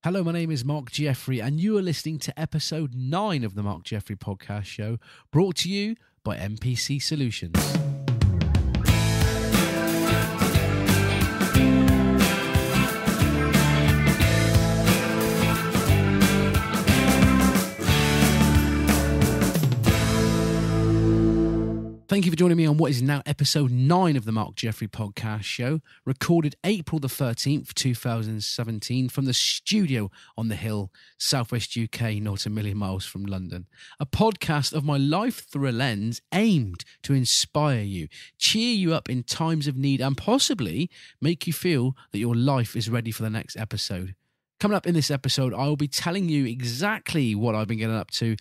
Hello, my name is Marc Jeffrey, and you are listening to episode 9 of the Marc Jeffrey Podcast Show, brought to you by MPC Solutions. Thank you for joining me on what is now episode 9 of the Marc Jeffrey Podcast Show, recorded April the 13th, 2017, from the studio on the hill, southwest UK, not a million miles from London. A podcast of my life through a lens aimed to inspire you, cheer you up in times of need, and possibly make you feel that your life is ready for the next episode. Coming up in this episode, I will be telling you exactly what I've been getting up to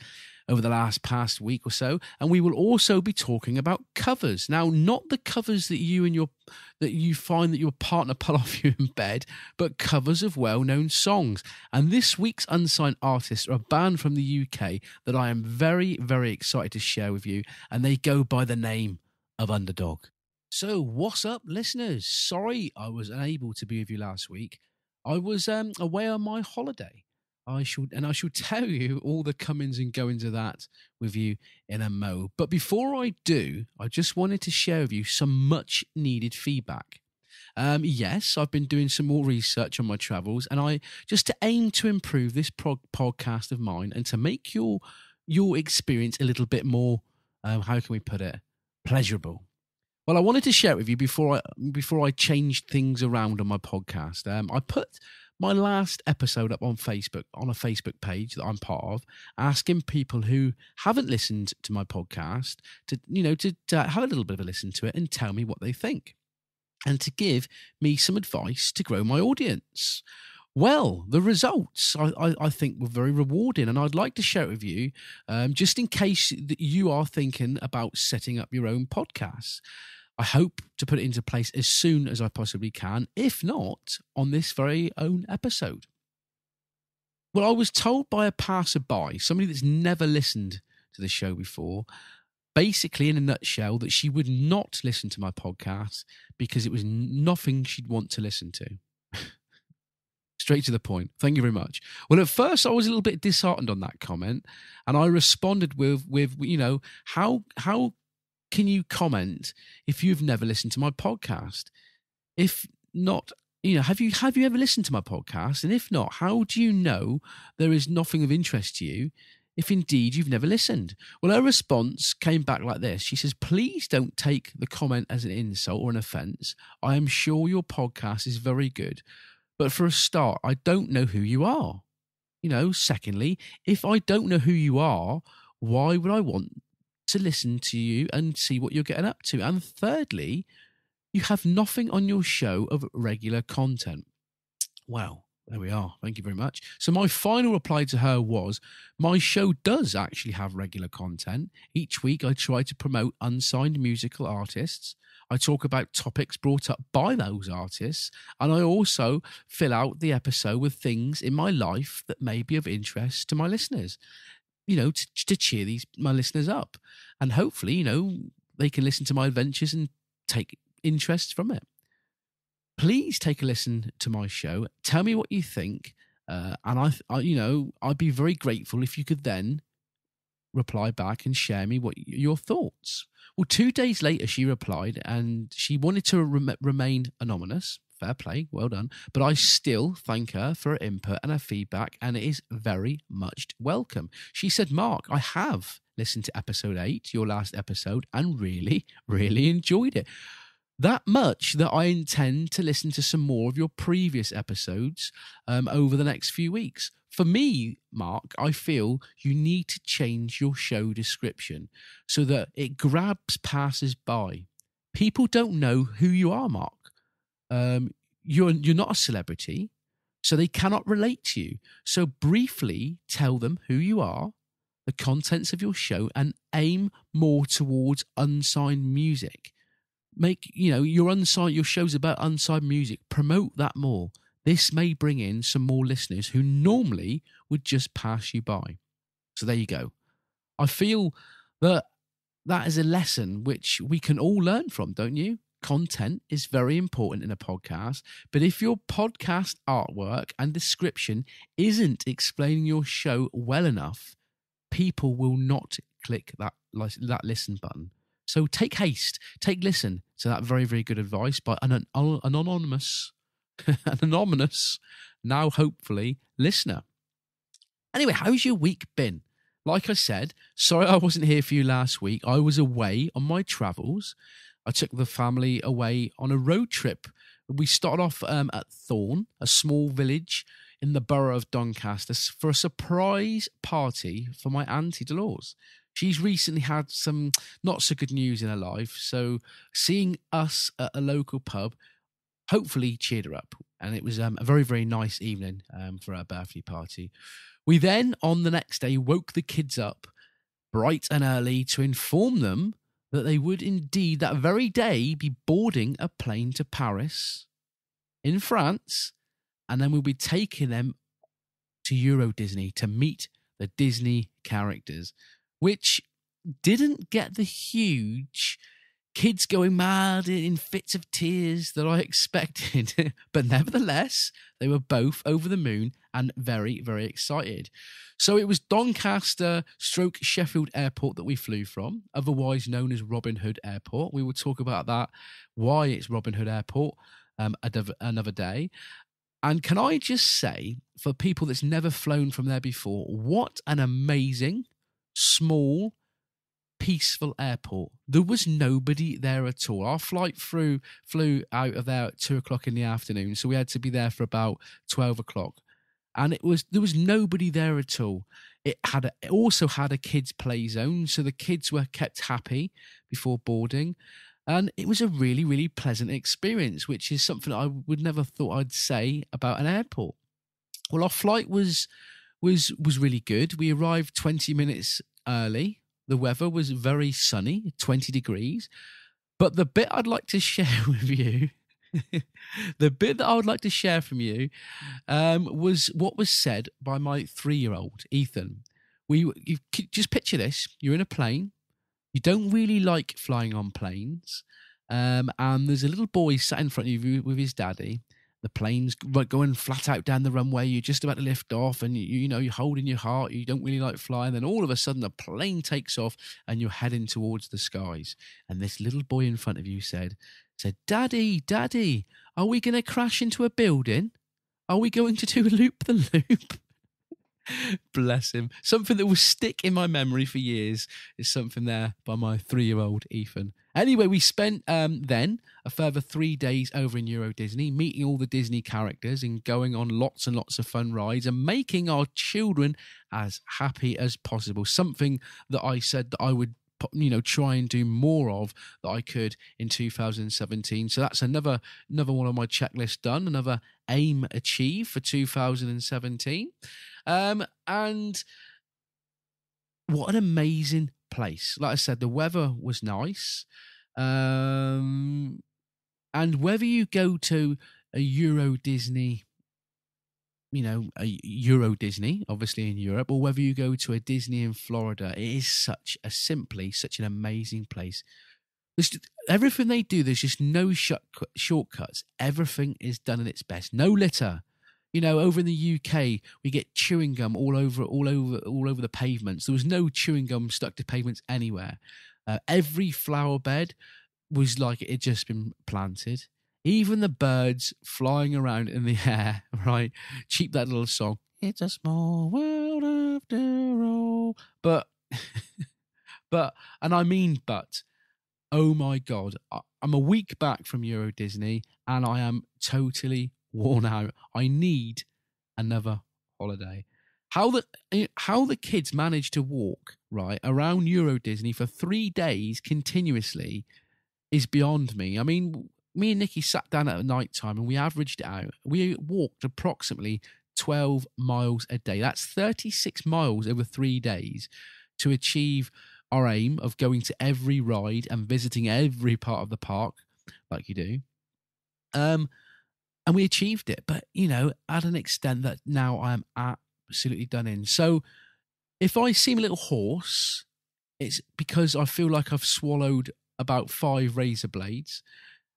over the past week or so, and we will also be talking about covers. Now, not the covers that you find that your partner pull off you in bed, but covers of well-known songs. And this week's unsigned artists are a band from the UK that I am very, very excited to share with you, and they go by the name of Underdog. So, what's up, listeners? Sorry I was unable to be with you last week. I was away on my holiday. I shall tell you all the comings and goings of that with you in a mo. But before I do, I just wanted to share with you some much needed feedback. Yes, I've been doing some more research on my travels, and I just to aim to improve this podcast of mine and to make your experience a little bit more, how can we put it, pleasurable. Well, I wanted to share it with you before I changed things around on my podcast. I put my last episode up on Facebook, on a Facebook page that I'm part of, asking people who haven't listened to my podcast to have a little bit of a listen to it and tell me what they think, and to give me some advice to grow my audience. Well, the results, I think, were very rewarding, and I'd like to share it with you, just in case that you are thinking about setting up your own podcast. I hope to put it into place as soon as I possibly can, if not on this very own episode. Well, I was told by a passerby, somebody that's never listened to the show before, basically in a nutshell, that she would not listen to my podcast because it was nothing she'd want to listen to. Straight to the point. Thank you very much. Well, at first I was a little bit disheartened on that comment, and I responded with how can you comment if you've never listened to my podcast? If not, have you ever listened to my podcast? And if not, how do you know there is nothing of interest to you if indeed you've never listened? Well, her response came back like this. She says, "Please don't take the comment as an insult or an offence. I am sure your podcast is very good. But for a start, I don't know who you are. Secondly, if I don't know who you are, why would I want to listen to you and see what you're getting up to? And thirdly, you have nothing on your show of regular content." Well, there we are. Thank you very much. So my final reply to her was, my show does actually have regular content. Each week I try to promote unsigned musical artists. I talk about topics brought up by those artists, and I also fill out the episode with things in my life that may be of interest to my listeners. To cheer my listeners up. And hopefully, they can listen to my adventures and take interest from it. Please take a listen to my show. Tell me what you think. And I'd be very grateful if you could then reply back and share me what your thoughts. Well, 2 days later, she replied, and she wanted to remain anonymous. Fair play, well done. But I still thank her for her input and her feedback, and it is very much welcome. She said, "Mark, I have listened to episode 8, your last episode, and really, really enjoyed it. That much that I intend to listen to some more of your previous episodes over the next few weeks. For me, Mark, I feel you need to change your show description so that it grabs passers-by. People don't know who you are, Mark. You're not a celebrity, so they cannot relate to you. So briefly tell them who you are, the contents of your show, and aim more towards unsigned music. Make your show's about unsigned music. Promote that more. This may bring in some more listeners who normally would just pass you by." So there you go. I feel that is a lesson which we can all learn from, don't you? content is very important in a podcast, but if your podcast artwork and description isn't explaining your show well enough, people will not click that listen button. So take haste, take listen to that very, very good advice by an anonymous, now hopefully listener. Anyway, how's your week been? Like I said, sorry I wasn't here for you last week. I was away on my travels. I took the family away on a road trip. We started off at Thorn, a small village in the borough of Doncaster, for a surprise party for my auntie Dolores. She's recently had some not so good news in her life, so seeing us at a local pub hopefully cheered her up. And it was a very, very nice evening for our birthday party. We then, on the next day, woke the kids up bright and early to inform them that they would indeed that very day be boarding a plane to Paris in France, and then we'll be taking them to Euro Disney to meet the Disney characters, which didn't get the huge kids going mad in fits of tears that I expected. But nevertheless, they were both over the moon and very, very excited. So it was Doncaster / Sheffield Airport that we flew from, otherwise known as Robin Hood Airport. We will talk about that, why it's Robin Hood Airport, another day. And can I just say, for people that's never flown from there before, what an amazing, small, peaceful airport. There was nobody there at all. Our flight flew out of there at 2:00 in the afternoon, so we had to be there for about 12 o'clock. And there was nobody there at all. It also had a kids' play zone, so the kids were kept happy before boarding. And it was a really, really pleasant experience, which is something I would never thought I'd say about an airport. Well, our flight was really good. We arrived 20 minutes early. The weather was very sunny, 20 degrees. But the bit I'd like to share with you, the bit that I would like to share from you was what was said by my 3-year-old, Ethan. You just picture this. You're in a plane. You don't really like flying on planes. And there's a little boy sat in front of you with his daddy. The plane's going flat out down the runway. You're just about to lift off, and you're holding your heart. You don't really like flying. Then all of a sudden, the plane takes off, and you're heading towards the skies. And this little boy in front of you said, "Daddy, are we going to crash into a building? Are we going to do a loop the loop?" Bless him. Something that will stick in my memory for years is something there by my 3-year-old Ethan. Anyway, we spent then a further 3 days over in Euro Disney, meeting all the Disney characters and going on lots and lots of fun rides and making our children as happy as possible. Something that I said that I would try and do more of that I could in 2017. So that's another one of my checklists done, another aim achieved for 2017. And what an amazing place. Like I said, the weather was nice. And whether you go to a Euro Disney, a Euro Disney, obviously in Europe, or whether you go to a Disney in Florida, it is such an amazing place. Everything they do, there's just no shortcuts. Everything is done at its best. No litter. Over in the UK, we get chewing gum all over the pavements. There was no chewing gum stuck to pavements anywhere. Every flower bed was like it had just been planted. Even the birds flying around in the air, right? Cheap that little song. It's a small world after all. But, and I mean, oh my God, I'm a week back from Euro Disney and I am totally worn out. I need another holiday. How the kids managed to walk right around Euro Disney for 3 days continuously is beyond me. I mean, me and Nikki sat down at night time and we averaged it out. We walked approximately 12 miles a day. That's 36 miles over 3 days to achieve our aim of going to every ride and visiting every part of the park like you do. And we achieved it, but, at an extent that now I am absolutely done in. So if I seem a little hoarse, it's because I feel like I've swallowed about 5 razor blades.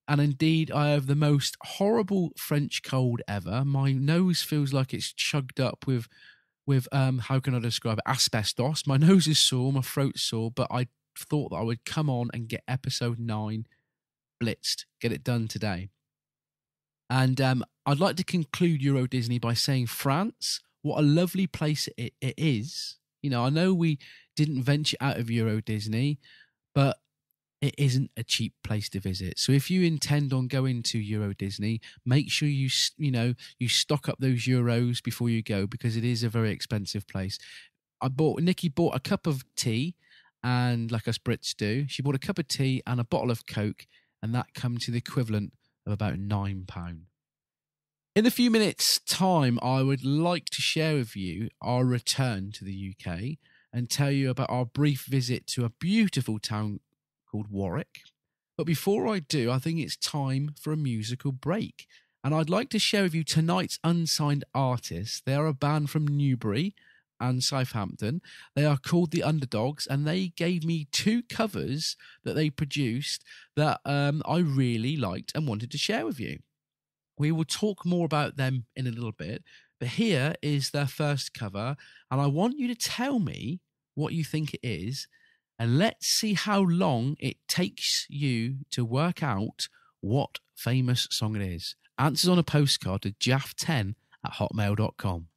And indeed, I have the most horrible French cold ever. My nose feels like it's chugged up with how can I describe it? Asbestos. My nose is sore, my throat's sore, but I thought that I would come on and get episode 9 blitzed, get it done today. And I'd like to conclude Euro Disney by saying France, what a lovely place it is. You know, I know we didn't venture out of Euro Disney, but it isn't a cheap place to visit. So if you intend on going to Euro Disney, make sure you stock up those euros before you go, because it is a very expensive place. Nikki bought a cup of tea, and like us Brits do, she bought a cup of tea and a bottle of Coke, and that comes to the equivalent of about £9. In a few minutes' time, I would like to share with you our return to the UK and tell you about our brief visit to a beautiful town called Warwich. But before I do, I think it's time for a musical break. And I'd like to share with you tonight's unsigned artists. They are a band from Newbury and Southampton. They are called the Underdogs, and they gave me 2 covers that they produced that I really liked and wanted to share with you. We will talk more about them in a little bit, but here is their first cover, and I want you to tell me what you think it is, and let's see how long it takes you to work out what famous song it is. Answers on a postcard to jaff10@hotmail.com.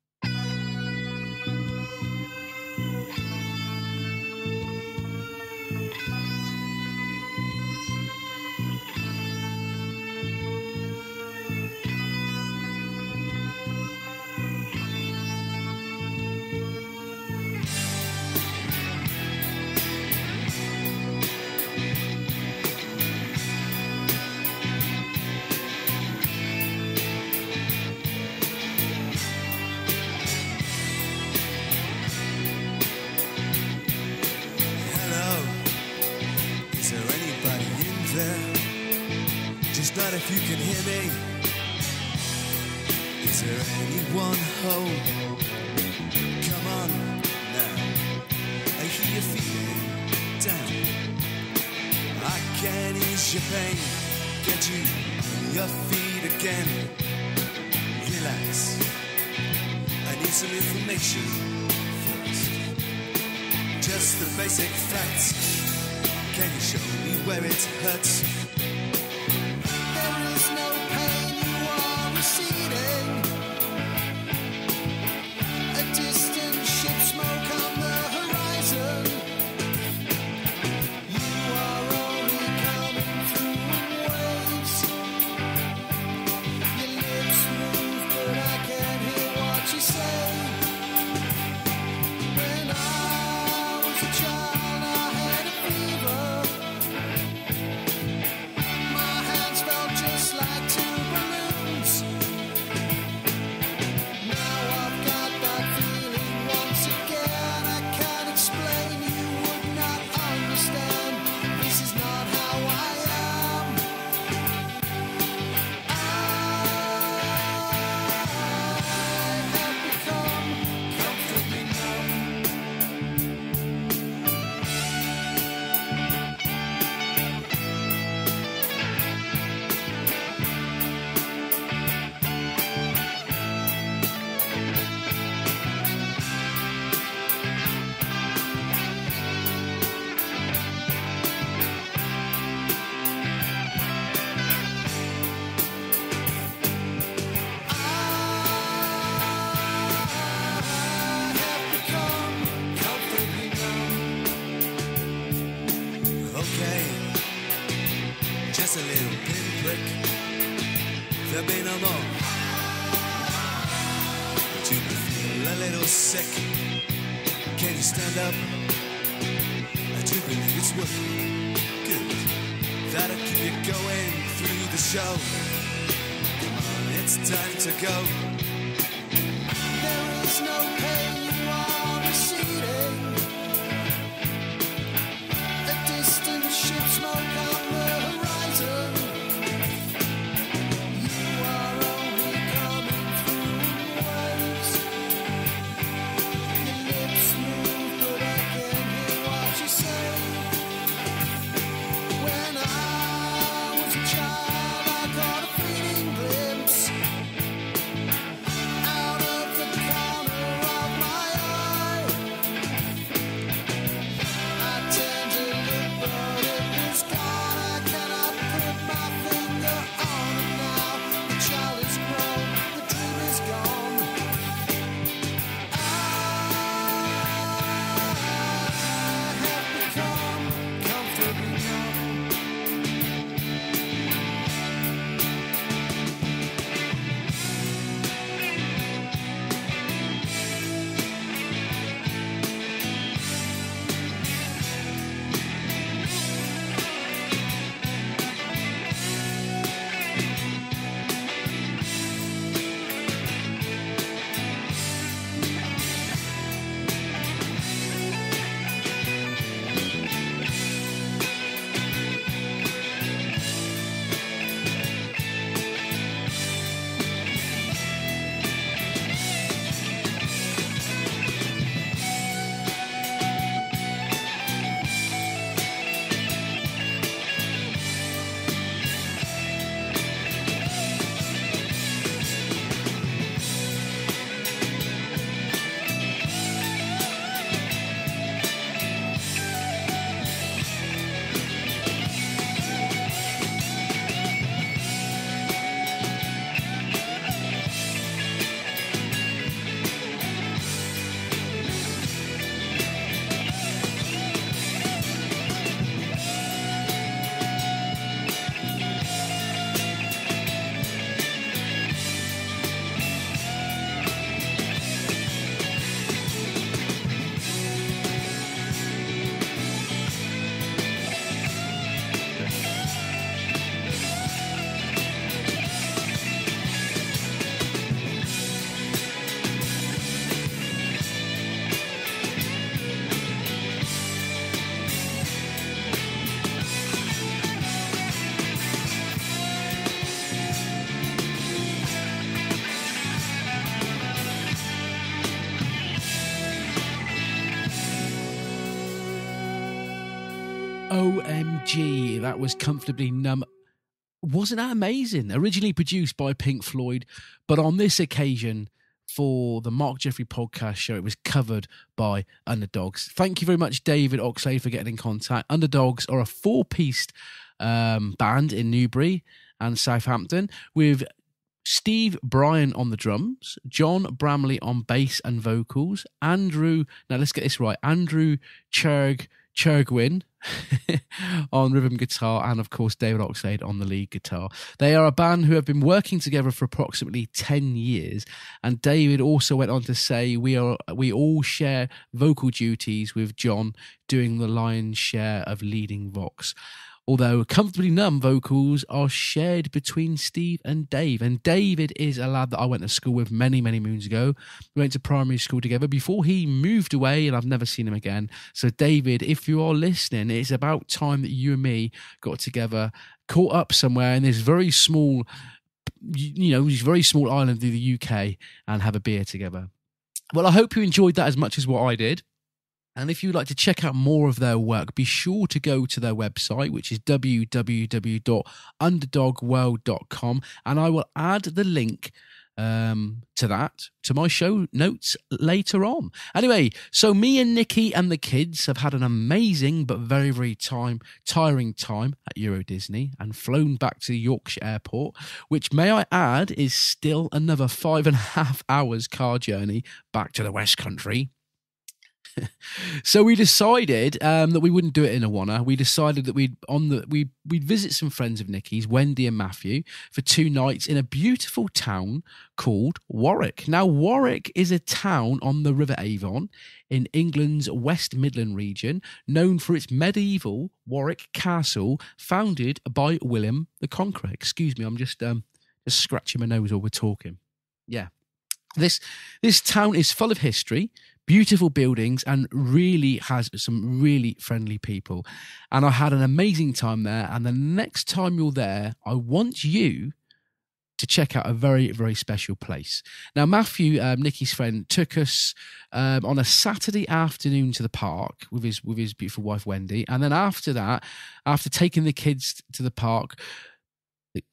Not if you can hear me. Is there anyone home? Come on now. I hear you feeling down. I can ease your pain, get you on your feet again. Relax. I need some information first. Just the basic facts. Can you show me where it hurts? Just a little pinprick, there'll be no more. But you can feel a little sick. Can you stand up? I do believe it's working. Good. That'll keep you going through the show. Come on, it's time to go. There is no pain you are receding. A distant ship smoke on the horizon. You are only coming through waves. Your lips move, but I can't hear what you say. When I was a child, OMG, that was Comfortably Numb. Wasn't that amazing? Originally produced by Pink Floyd, but on this occasion, for the Marc Jeffrey Podcast Show, it was covered by Underdogs. Thank you very much, David Oxlade, for getting in contact. Underdogs are a four-piece band in Newbury and Southampton with Steve Bryan on the drums, John Bramley on bass and vocals, Andrew, now let's get this right, Andrew Churgwin on rhythm guitar, and of course David Oxlade on the lead guitar. They are a band who have been working together for approximately 10 years, and David also went on to say we all share vocal duties, with John doing the lion's share of leading vox. Although Comfortably Numb vocals are shared between Steve and Dave. And David is a lad that I went to school with many, many moons ago. We went to primary school together before he moved away, and I've never seen him again. So David, if you are listening, it's about time that you and me got together, caught up somewhere in this very small, very small island of the UK, and have a beer together. Well, I hope you enjoyed that as much as what I did. And if you'd like to check out more of their work, be sure to go to their website, which is www.underdogworld.com, and I will add the link to my show notes later on. Anyway, so me and Nikki and the kids have had an amazing but very, very tiring time at Euro Disney and flown back to Yorkshire Airport, which, may I add, is still another 5.5 hours car journey back to the West Country. So we decided that we wouldn't do it in Awana. We decided that we'd visit some friends of Nikki's, Wendy and Matthew, for 2 nights in a beautiful town called Warwick. Now, Warwick is a town on the River Avon in England's West Midland region, known for its medieval Warwick Castle, founded by William the Conqueror. Excuse me, I'm just scratching my nose while we're talking. Yeah. This town is full of history, beautiful buildings, and really has some really friendly people. And I had an amazing time there. And the next time you're there, I want you to check out a very, very special place. Now, Matthew, Nikki's friend, took us on a Saturday afternoon to the park with his beautiful wife, Wendy. And then after that, after taking the kids to the park,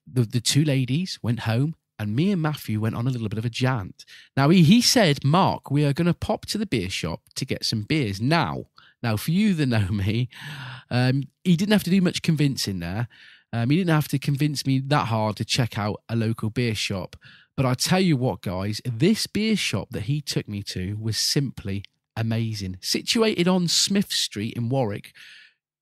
the 2 ladies went home, and me and Matthew went on a little bit of a jaunt. Now, he said, Mark, we are going to pop to the beer shop to get some beers. Now, for you that know me, he didn't have to do much convincing there. He didn't have to convince me that hard to check out a local beer shop. But I tell you what, guys, this beer shop that he took me to was simply amazing. Situated on Smith Street in Warwick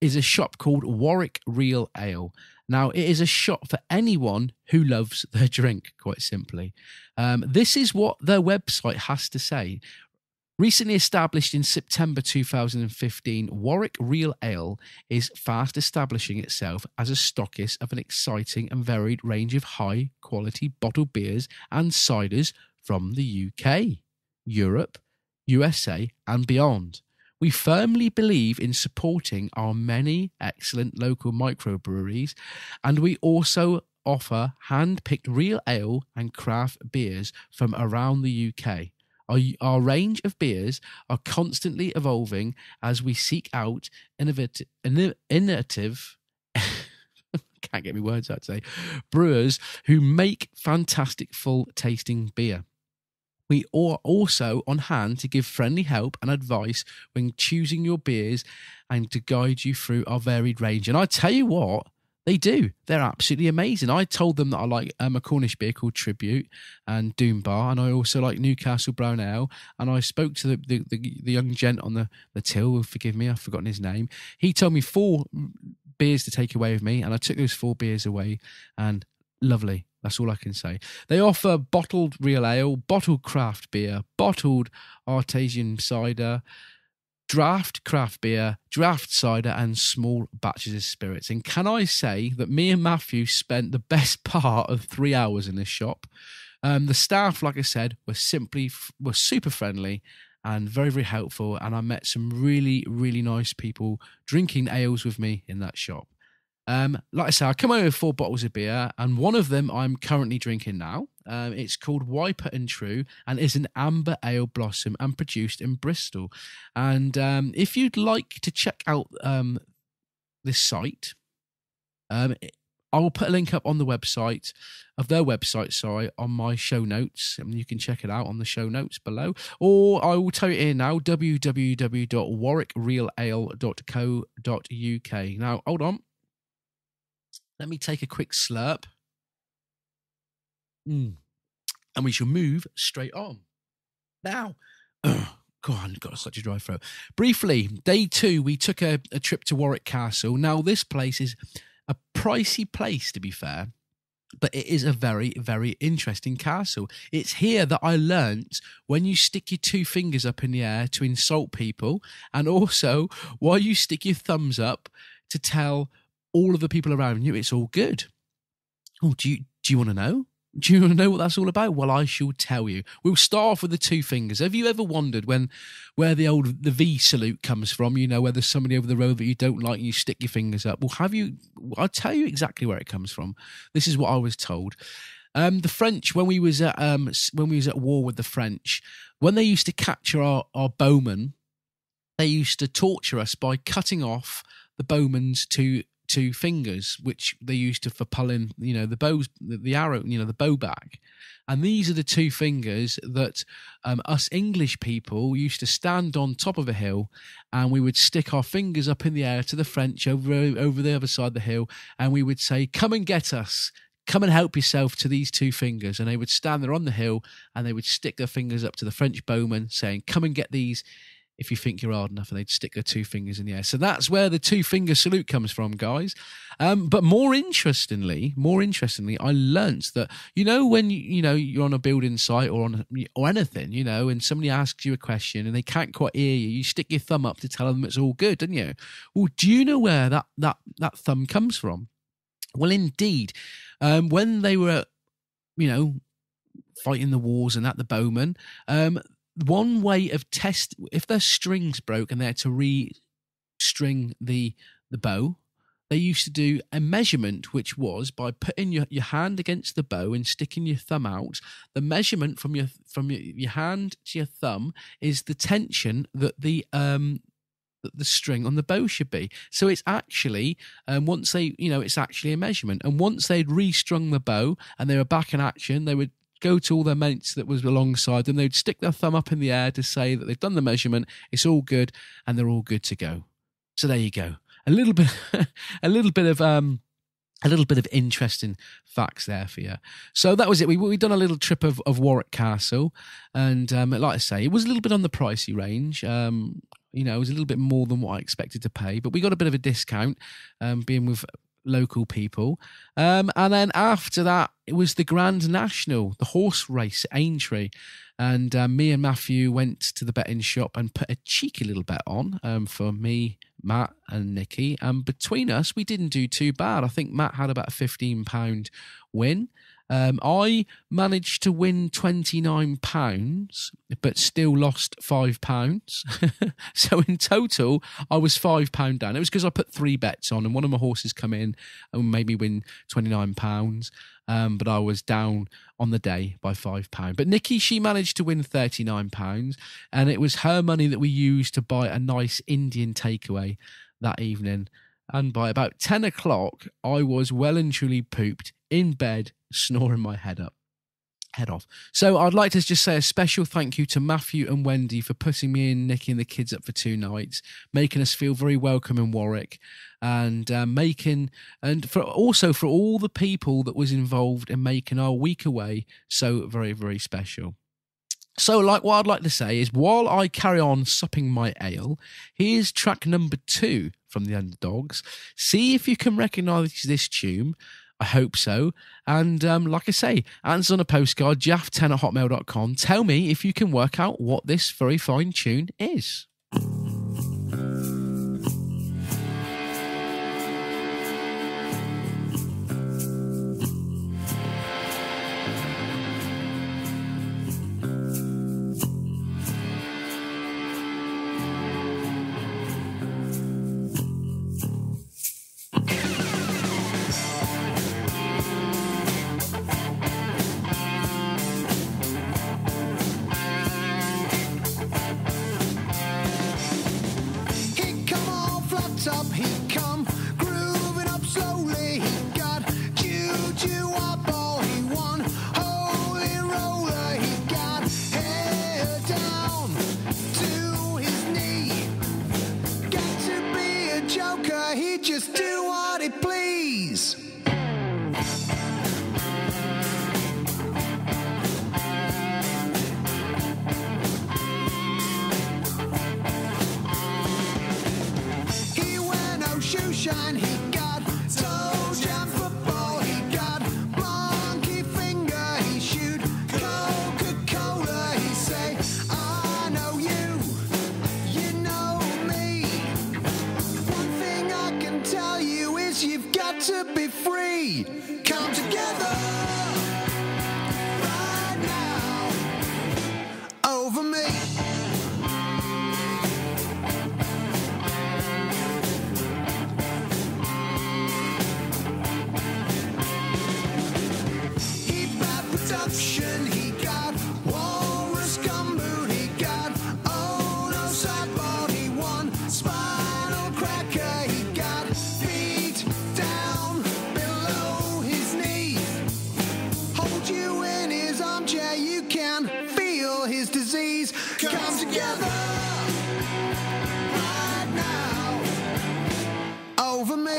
is a shop called Warwick Real Ale. Now, it is a shop for anyone who loves their drink, quite simply. This is what their website has to say. Recently established in September 2015, Warwick Real Ale is fast establishing itself as a stockist of an exciting and varied range of high-quality bottled beers and ciders from the UK, Europe, USA, and beyond. We firmly believe in supporting our many excellent local microbreweries, and we also offer hand-picked real ale and craft beers from around the UK. Our range of beers are constantly evolving as we seek out innovative can't get my words out today, brewers who make fantastic full-tasting beer. We are also on hand to give friendly help and advice when choosing your beers and to guide you through our varied range. And I tell you what, they do. They're absolutely amazing. I told them that I like a Cornish beer called Tribute and Doom Bar, and I also like Newcastle Brown Ale. And I spoke to the young gent on the till, forgive me, I've forgotten his name. He told me 4 beers to take away with me, and I took those 4 beers away, and lovely. That's all I can say. They offer bottled real ale, bottled craft beer, bottled artesian cider, draft craft beer, draft cider, and small batches of spirits. And can I say that me and Matthew spent the best part of 3 hours in this shop. The staff, like I said, were super friendly and very, very helpful. And I met some really, really nice people drinking ales with me in that shop. Like I say, I come over with 4 bottles of beer, and one of them I'm currently drinking now. It's called Wiper and True, and is an amber ale blossom and produced in Bristol. And if you'd like to check out the this site. I will put a link up on the website of their website, on my show notes, and you can check it out on the show notes below. Or I will tell you here now, www.warwickrealale.co.uk. Now, hold on. Let me take a quick slurp. And we shall move straight on. Now, God, I've got such a dry throat. Briefly, day 2, we took a trip to Warwick Castle. Now, this place is a pricey place, to be fair, but it is a very, very interesting castle. It's here that I learnt when you stick your 2 fingers up in the air to insult people, and also while you stick your thumbs up to tell all of the people around you it's all good. Oh, do you want to know? Do you want to know what that's all about? Well, I shall tell you. We'll start off with the 2 fingers. Have you ever wondered where the V salute comes from? You know, where there's somebody over the road that you don't like and you stick your fingers up. Well, I'll tell you exactly where it comes from. This is what I was told. The French, when we was at war with the French, when they used to capture our bowmen, they used to torture us by cutting off the bowmen's 2 fingers, which they used for pulling, the bows, the arrow, the bow bag. And these are the 2 fingers that us English people used to stand on top of a hill, and we would stick our fingers up in the air to the French over the other side of the hill, and we would say, "Come and get us. Come and help yourself to these 2 fingers." And they would stand there on the hill, and they would stick their fingers up to the French bowmen, saying, "Come and get these if you think you're hard enough," and they'd stick their 2 fingers in the air. So that's where the 2-finger salute comes from, guys. But more interestingly, I learnt that, when you're on a building site or anything, and somebody asks you a question and they can't quite hear you, you stick your thumb up to tell them it's all good, don't you? Well, do you know where that thumb comes from? Well, indeed, when they were, fighting the wars and at the bowmen, one way of if their strings broke and they had to re-string the bow, they used to do a measurement, which was by putting your hand against the bow and sticking your thumb out. The measurement from your hand to your thumb is the tension that the string on the bow should be. So it's actually it's actually a measurement. And once they'd re-strung the bow and they were back in action, they would go to all their mates that was alongside them. They'd stick their thumb up in the air to say that they've done the measurement, it's all good, and they're all good to go. So there you go. A little bit of interesting facts there for you. So that was it. We'd done a little trip of Warwick Castle, and like I say, it was a little bit on the pricey range. It was a little bit more than what I expected to pay, but we got a bit of a discount being with local people. And then after that, it was the Grand National, the horse race at Aintree. And me and Matthew went to the betting shop and put a cheeky little bet on for me, Matt and Nikki. And between us, we didn't do too bad. I think Matt had about a £15 win. I managed to win £29, but still lost £5. So in total, I was £5 down. It was because I put 3 bets on, and one of my horses come in and made me win £29. But I was down on the day by £5. But Nikki, she managed to win £39, and it was her money that we used to buy a nice Indian takeaway that evening. And by about 10 o'clock, I was well and truly pooped in bed, snoring my head off. So I'd like to just say a special thank you to Matthew and Wendy for putting me and Nikki and the kids up for 2 nights, making us feel very welcome in Warwick, and for all the people that was involved in making our week away so very, very special. So, what I'd like to say is, while I carry on supping my ale, here's track number 2 from the Underdogs. See if you can recognise this tune. I hope so. And like I say, answer on a postcard, jaff10@hotmail.com. Tell me if you can work out what this very fine tune is. to his knee. Got to be a joker, he'd just do what he please. He wear no shoe shine, he got toe jam football, he got monkey finger, he shoot Coca-Cola, he say, I know you, you know me. One thing I can tell you is you've got to be free. Come together right now over me. Production, he got walrus gumboot, he got oh no sideboard, he won spinal cracker, he got beat down below his knee. Hold you in his armchair, you can feel his disease. Come together right now over me.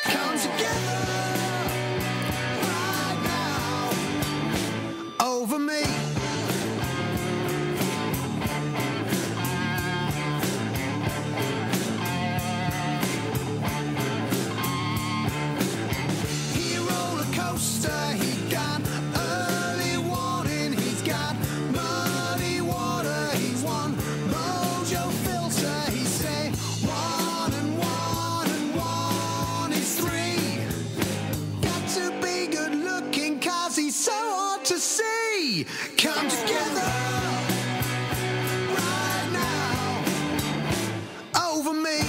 Come together right now over me. He roller coaster, he got early warning, he's got muddy water, he's one mojo filter, he say 1 and 1 and 1 is 3. Got to be good looking cause he's so hard to see. Come together right now over me.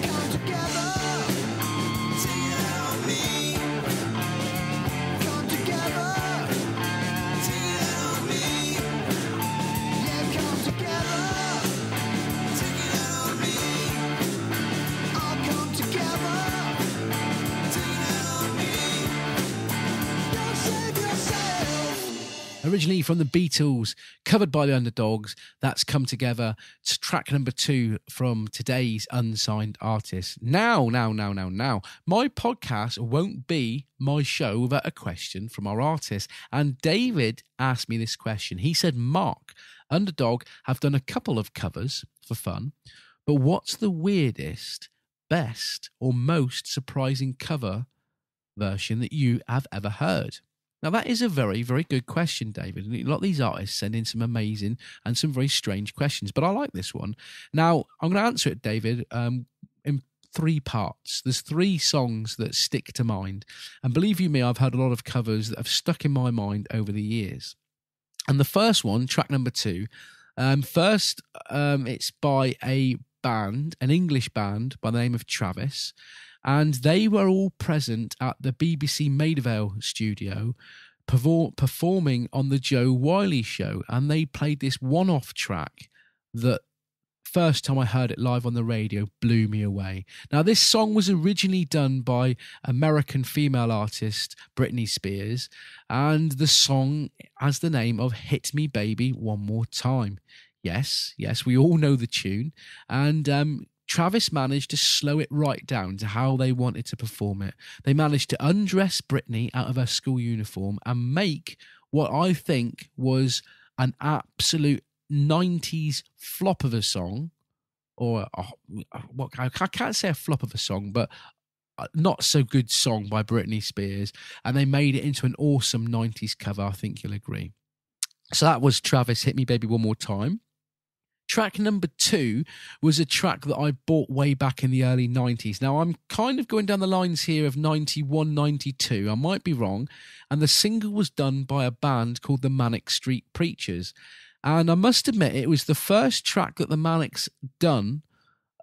Come together, take it out on me. Come together, take it out on me. Yeah, come together, take it out on me. All come together, take it out on me. Don't save yourself. Originally from the Beatles, covered by the Underdogs, that's Come Together. It's track number 2 from today's unsigned artist. Now, my podcast won't be my show without a question from our artist. And David asked me this question. He said, Mark, Underdog have done a couple of covers for fun, but what's the weirdest, best, or most surprising cover version that you have ever heard? Now, that is a very, very good question, David. And a lot of these artists send in some amazing and some very strange questions, but I like this one. Now, I'm going to answer it, David, in 3 parts. There's 3 songs that stick to mind. And believe you me, I've heard a lot of covers that have stuck in my mind over the years. And the first one, track number 2, it's by a band, an English band by the name of Travis. And they were all present at the BBC Maida Vale studio performing on the Joe Wiley show. And they played this one-off track that first time I heard it live on the radio blew me away. Now, this song was originally done by American female artist Britney Spears. And the song has the name of Hit Me Baby One More Time. Yes, we all know the tune. And Travis managed to slow it right down to how they wanted to perform it. They managed to undress Britney out of her school uniform and make what I think was an absolute 90s flop of a song, or I can't say a flop of a song, but not so good song by Britney Spears, and they made it into an awesome 90s cover, I think you'll agree. So that was Travis, Hit Me Baby One More Time. Track number 2 was a track that I bought way back in the early 90s. Now, I'm kind of going down the lines here of 91, 92. I might be wrong. And the single was done by a band called the Manic Street Preachers. And I must admit, it was the first track that the Manics done.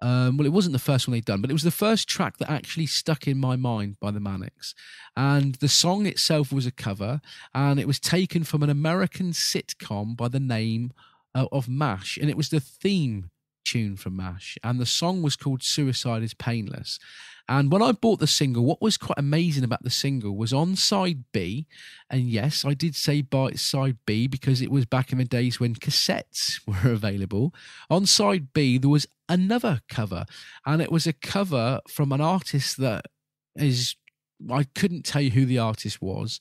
Well, it wasn't the first one they'd done, but it was the first track that actually stuck in my mind by the Manics. And the song itself was a cover, and it was taken from an American sitcom by the name of MASH, and it was the theme tune from MASH, and the song was called Suicide is Painless. And when I bought the single, what was quite amazing about the single was on side B, and yes, I did say by side B because it was back in the days when cassettes were available. On side B, there was another cover, and it was a cover from an artist that is, I couldn't tell you who the artist was,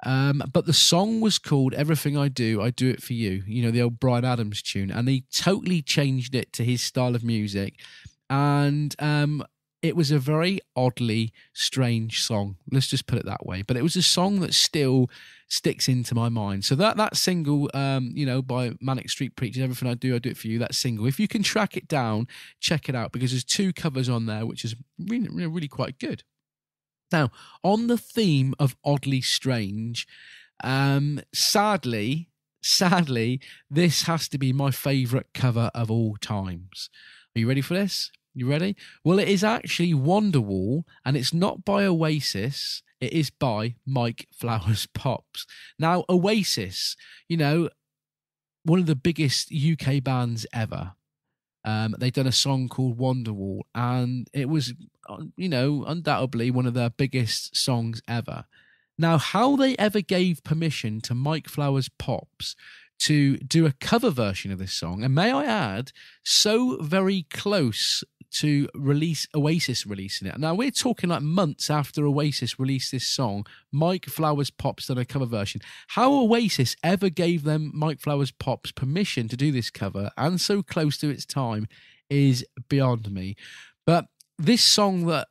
but the song was called Everything I Do It For You, you know, the old Bryan Adams tune, and he totally changed it to his style of music, and it was a very oddly strange song, let's just put it that way, but it was a song that still sticks into my mind. So that single, you know, by Manic Street Preachers, Everything I Do It For You, that single, if you can track it down, check it out, because there's 2 covers on there, which is really quite good. Now, on the theme of oddly strange, sadly, this has to be my favourite cover of all times. Are you ready for this? You ready? Well, it is actually Wonderwall, and it's not by Oasis. It is by Mike Flowers Pops. Now, Oasis, you know, one of the biggest UK bands ever. They'd done a song called Wonderwall, and it was, you know, undoubtedly one of their biggest songs ever. Now, how they ever gave permission to Mike Flowers Pops to do a cover version of this song, and may I add, so very close to Oasis releasing it. Now, we're talking like months after Oasis released this song, Mike Flowers Pops done a cover version. How Oasis ever gave them Mike Flowers Pops permission to do this cover, and so close to its time, is beyond me. But this song that,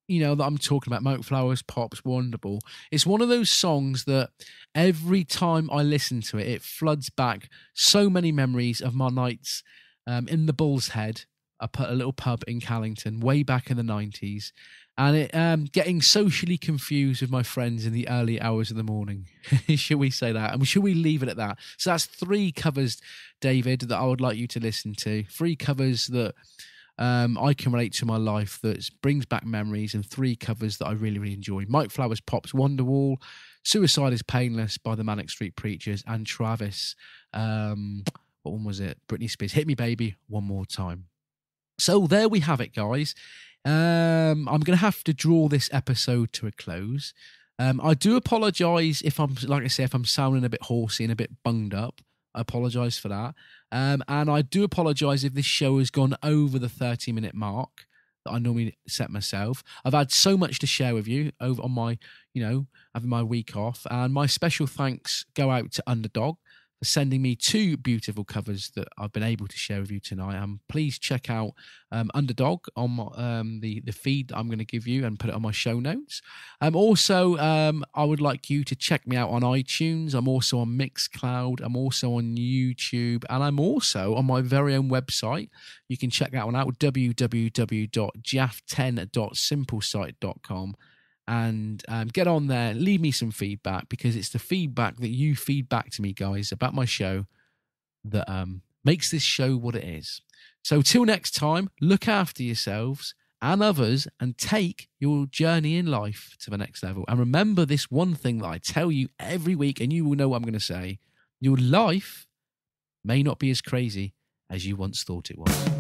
you know, that I'm talking about, Mike Flowers Pops, Wonderwall, it's one of those songs that every time I listen to it, it floods back so many memories of my nights in the Bull's Head, a little pub in Callington, way back in the 90s, and it getting socially confused with my friends in the early hours of the morning. Should we say that? And should we leave it at that? So that's 3 covers, David, that I would like you to listen to. 3 covers that I can relate to my life, that brings back memories, and 3 covers that I really enjoy. Mike Flowers Pops, Wonderwall, Suicide is Painless by the Manic Street Preachers, and Travis, what one was it? Britney Spears, Hit Me Baby One More Time. So there we have it, guys. I'm going to have to draw this episode to a close. I do apologise if I'm sounding a bit horsey and a bit bunged up. I apologise for that. And I do apologise if this show has gone over the 30-minute mark that I normally set myself. I've had so much to share with you over on my, you know, having my week off. And my special thanks go out to Underdog for sending me 2 beautiful covers that I've been able to share with you tonight. And please check out Underdog on my, the feed that I'm going to give you, and put it on my show notes. Also, I would like you to check me out on iTunes. I'm also on Mixcloud. I'm also on YouTube, and I'm also on my very own website. You can check that one out, www.jaff10.simplesite.com. And get on there, leave me some feedback, because it's the feedback that you feed back to me, guys, about my show that makes this show what it is. So till next time, look after yourselves and others, and take your journey in life to the next level. And remember this one thing that I tell you every week, and you will know what I'm going to say: your life may not be as crazy as you once thought it was.